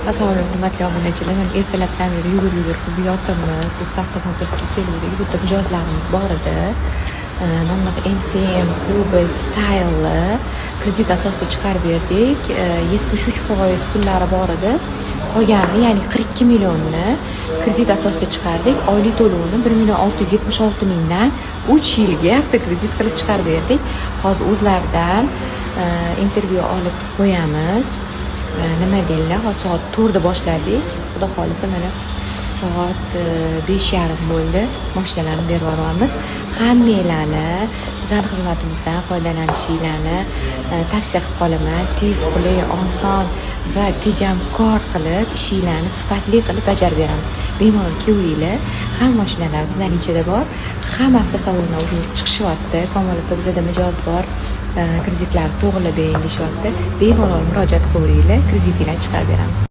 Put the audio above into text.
Assalomu alaykum hurmatli obunachilar. Men ertalabdan beri yugur qilib yotibmiz. Ruxsatda Motorsga keldik. Bu yerda mijozlarimiz bor edi. Mana MCM Global Style kredit asosida chiqarib berdik. 73% pullari bor edi. Qolgani, ya'ni 42 millionni kredit asosida chiqardik. Oylik to'lovini 1.676 mingdan 3 yilga avtokredit qilib chiqarib berdik. Hozir o'zlaridan intervyu olib qo'yamiz. Nima deydilar, hozir soat 4da boshladik. Xudo xolisa mana soat 5:30 bo'ldi. Mashinalarni berib yuboramiz. Hammanglarni bizning xizmatimizdan foydalanishingizni tavsiya qilib qolaman. Tez, qulay, oson va tejamkor qilib ishinglarni sifatli qilib bajarib beramiz. Bemalol kelinglar. Hamma mashinalar bizning ichida bor. Hamma avtosalondan o'zini chiqishyapti. Komilov bizda mijoz bor. Kreditlarni to'g'rilab bering deyishyapti. Bemalol murojaat qilavering, kreditinglarni chiqarib beramiz.